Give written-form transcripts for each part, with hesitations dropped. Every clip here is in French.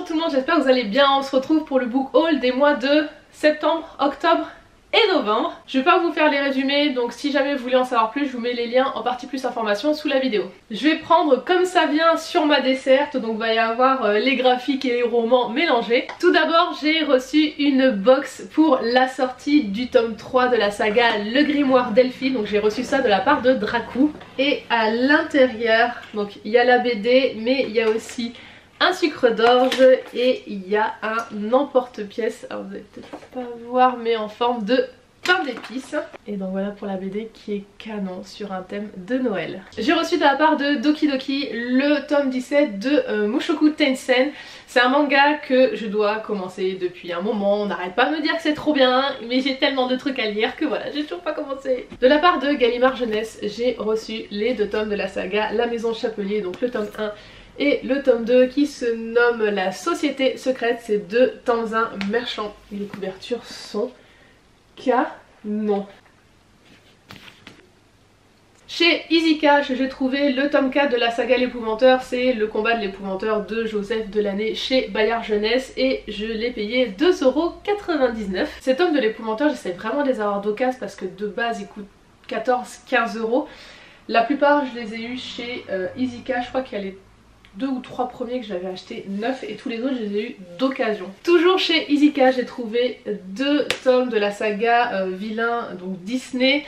Bonjour tout le monde, j'espère que vous allez bien. On se retrouve pour le book haul des mois de septembre, octobre et novembre. Je vais pas vous faire les résumés, donc si jamais vous voulez en savoir plus, je vous mets les liens en partie plus informations sous la vidéo. Je vais prendre comme ça vient sur ma desserte, donc il va y avoir les graphiques et les romans mélangés. Tout d'abord, j'ai reçu une box pour la sortie du tome 3 de la saga Le Grimoire d'Elfie, donc j'ai reçu ça de la part de Dracou. Et à l'intérieur, donc il y a la BD, mais il y a aussi un sucre d'orge et il y a un emporte-pièce, alors vous allez peut-être pas voir, mais en forme de pain d'épices. Et donc voilà pour la BD qui est canon sur un thème de Noël. J'ai reçu de la part de Doki Doki le tome 17 de Mushoku Tensei. C'est un manga que je dois commencer depuis un moment, on n'arrête pas de me dire que c'est trop bien, mais j'ai tellement de trucs à lire que voilà, j'ai toujours pas commencé. De la part de Gallimard Jeunesse, j'ai reçu les 2 tomes de la saga La Maison Chapelier, donc le tome 1 et le tome 2 qui se nomme La Société Secrète. C'est 2 Tanzin Merchant. Et les couvertures sont canon. Chez Easy Cash, j'ai trouvé le tome 4 de la saga L'Épouvanteur, c'est le combat de l'épouvanteur de Joseph Delaney chez Bayard Jeunesse et je l'ai payé 2,99 €. Ces tomes de l'Épouvanteur, j'essaie vraiment de les avoir d'occasion parce que de base ils coûtent 14-15 €. La plupart je les ai eus chez Easy Cash, je crois qu'il y a les 2 ou 3 premiers que j'avais acheté neufs et tous les autres je les ai eu d'occasion. Toujours chez Easy Cash, j'ai trouvé 2 tomes de la saga Vilain, donc Disney.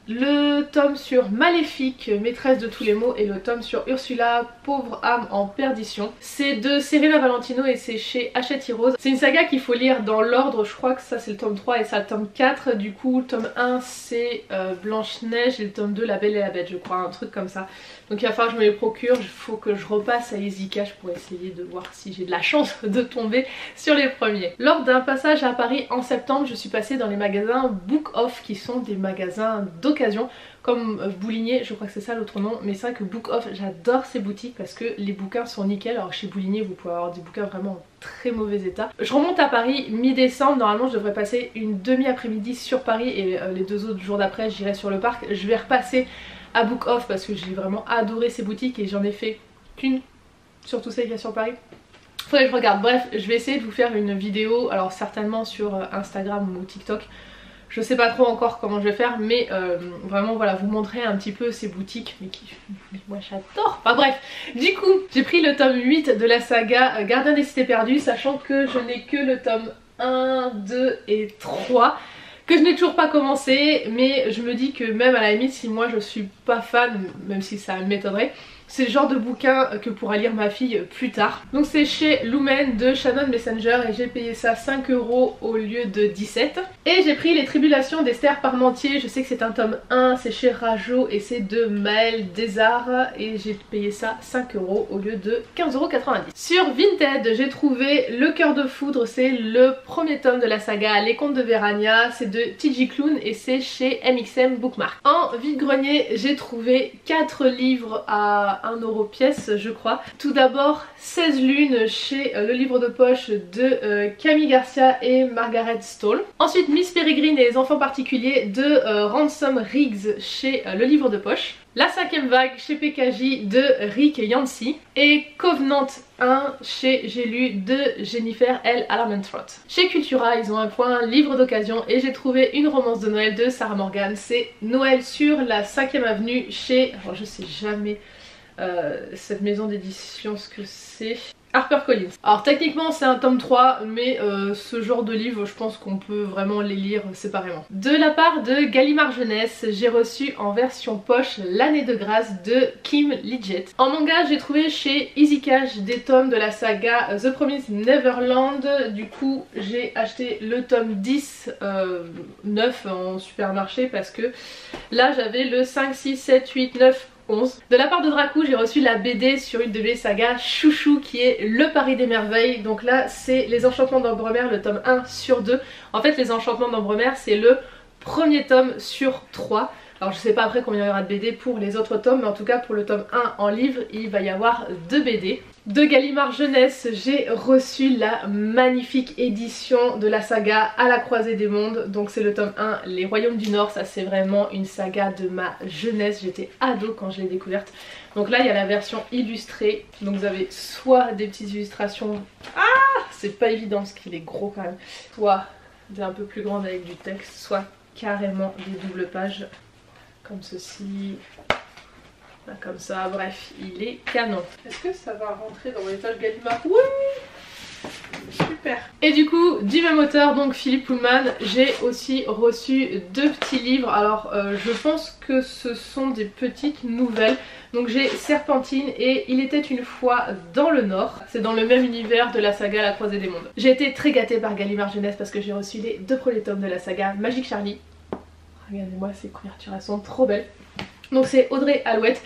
Le tome sur Maléfique, maîtresse de tous les maux, et le tome sur Ursula, pauvre âme en perdition. C'est de Serena Valentino et c'est chez Hachette Heroes. C'est une saga qu'il faut lire dans l'ordre, je crois que ça c'est le tome 3 et ça le tome 4. Du coup le tome 1 c'est Blanche-Neige et le tome 2 La Belle et la Bête, je crois, un truc comme ça. Donc il va falloir que je me les procure, il faut que je repasse à Easy Cash pour essayer de voir si j'ai de la chance de tomber sur les premiers. Lors d'un passage à Paris en septembre, je suis passée dans les magasins Book Off qui sont des magasins d'occasion comme Boulinier, je crois que c'est ça l'autre nom, mais c'est vrai que Book Off, j'adore ces boutiques parce que les bouquins sont nickel. Alors chez Boulinier vous pouvez avoir des bouquins vraiment en très mauvais état. Je remonte à Paris mi-décembre, normalement je devrais passer une demi-après-midi sur Paris et les 2 autres jours d'après j'irai sur le parc. Je vais repasser à Book Off parce que j'ai vraiment adoré ces boutiques et j'en ai fait qu'une, surtout celle qu'il y a sur Paris. Faudrait que je regarde. Bref, je vais essayer de vous faire une vidéo, alors certainement sur Instagram ou TikTok. Je sais pas trop encore comment je vais faire, mais vraiment voilà, vous montrer un petit peu ces boutiques, mais qui, moi j'adore. Enfin bref, du coup j'ai pris le tome 8 de la saga Gardien des Cités Perdues, sachant que je n'ai que le tome 1, 2 et 3 que je n'ai toujours pas commencé, mais je me dis que même à la limite si moi je suis pas fan, même si ça m'étonnerait, c'est le genre de bouquin que pourra lire ma fille plus tard. Donc c'est chez Lumen de Shannon Messenger et j'ai payé ça 5 € au lieu de 17. Et j'ai pris Les Tribulations d'Esther Parmentier, je sais que c'est un tome 1, c'est chez Rajo et c'est de Maël Desarts et j'ai payé ça 5 € au lieu de 15,90 €. Sur Vinted, j'ai trouvé Le Cœur de Foudre, c'est le premier tome de la saga Les Contes de Verania, c'est de TJ Klune et c'est chez MXM Bookmark. En vide-grenier, j'ai trouvé 4 livres à 1 € pièce je crois. Tout d'abord 16 lunes chez le livre de poche de Camille Garcia et Margaret Stoll. Ensuite Miss Peregrine et les enfants particuliers de Ransom Riggs chez le livre de poche. La 5e vague chez PKJ de Rick Yancey et Covenant 1 chez J'ai lu de Jennifer L. Armentrout. Chez Cultura ils ont un coin livre d'occasion et j'ai trouvé une romance de Noël de Sarah Morgan. C'est Noël sur la 5e avenue chez, alors je sais jamais cette maison d'édition ce que c'est, HarperCollins. Alors techniquement c'est un tome 3 mais ce genre de livre je pense qu'on peut vraiment les lire séparément. De la part de Gallimard Jeunesse, j'ai reçu en version poche L'année de grâce de Kim Lidgett. En manga j'ai trouvé chez Easy Cash des tomes de la saga The Promised Neverland. Du coup j'ai acheté le tome 10 9 en supermarché parce que là j'avais le 5, 6, 7, 8, 9, 11. De la part de Dracou, j'ai reçu la BD sur une de mes sagas chouchou qui est Le Paris des Merveilles. Donc là c'est Les Enchantements d'Ambremer, le tome 1 sur 2. En fait Les Enchantements d'Ambremer c'est le premier tome sur 3. Alors je sais pas après combien il y aura de BD pour les autres tomes, mais en tout cas pour le tome 1 en livre il va y avoir 2 BD. De Gallimard Jeunesse, j'ai reçu la magnifique édition de la saga À la croisée des mondes. Donc c'est le tome 1, Les Royaumes du Nord. Ça c'est vraiment une saga de ma jeunesse, j'étais ado quand je l'ai découverte. Donc là il y a la version illustrée, donc vous avez soit des petites illustrations... Ah c'est pas évident parce qu'il est gros quand même. Soit des un peu plus grandes avec du texte, soit carrément des doubles pages comme ceci. Là, comme ça, bref, il est canon. Est-ce que ça va rentrer dans les pages Gallimard? Oui! Super. Et du coup, du même auteur, donc Philippe Pullman, j'ai aussi reçu 2 petits livres. Alors je pense que ce sont des petites nouvelles. Donc j'ai Serpentine et Il était une fois dans le Nord. C'est dans le même univers de la saga La Croisée des Mondes. J'ai été très gâtée par Gallimard Jeunesse parce que j'ai reçu les 2 premiers tomes de la saga Magic Charlie. Regardez-moi ces couvertures, elles sont trop belles. Donc c'est Audrey Alouette.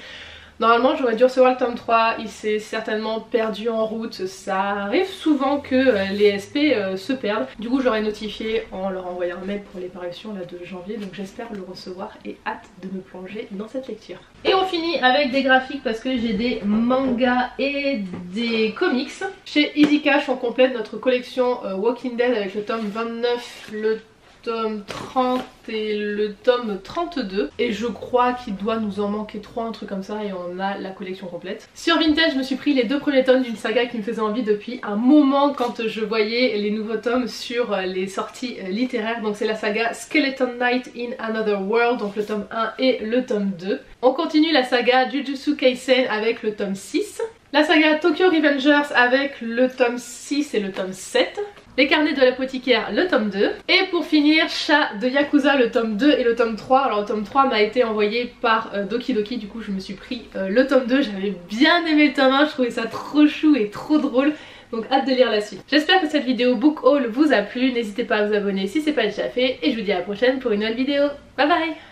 Normalement j'aurais dû recevoir le tome 3, il s'est certainement perdu en route, ça arrive souvent que les SP se perdent. Du coup j'aurais notifié en leur envoyant un mail pour les parutions là, de janvier, donc j'espère le recevoir et hâte de me plonger dans cette lecture. Et on finit avec des graphiques parce que j'ai des mangas et des comics. Chez Easy Cash on complète notre collection Walking Dead avec le tome 29, le tome 30 et le tome 32 et je crois qu'il doit nous en manquer 3, un truc comme ça, et on a la collection complète. Sur Vintage je me suis pris les 2 premiers tomes d'une saga qui me faisait envie depuis un moment quand je voyais les nouveaux tomes sur les sorties littéraires. Donc c'est la saga Skeleton Knight in Another World, donc le tome 1 et le tome 2. On continue la saga Jujutsu Kaisen avec le tome 6. La saga Tokyo Revengers avec le tome 6 et le tome 7. Les carnets de l'apothicaire, le tome 2. Et pour finir, Chat de Yakuza, le tome 2 et le tome 3. Alors le tome 3 m'a été envoyé par Doki Doki, du coup je me suis pris le tome 2. J'avais bien aimé le tome 1, je trouvais ça trop chou et trop drôle. Donc hâte de lire la suite. J'espère que cette vidéo book haul vous a plu. N'hésitez pas à vous abonner si c'est pas déjà fait. Et je vous dis à la prochaine pour une nouvelle vidéo. Bye bye!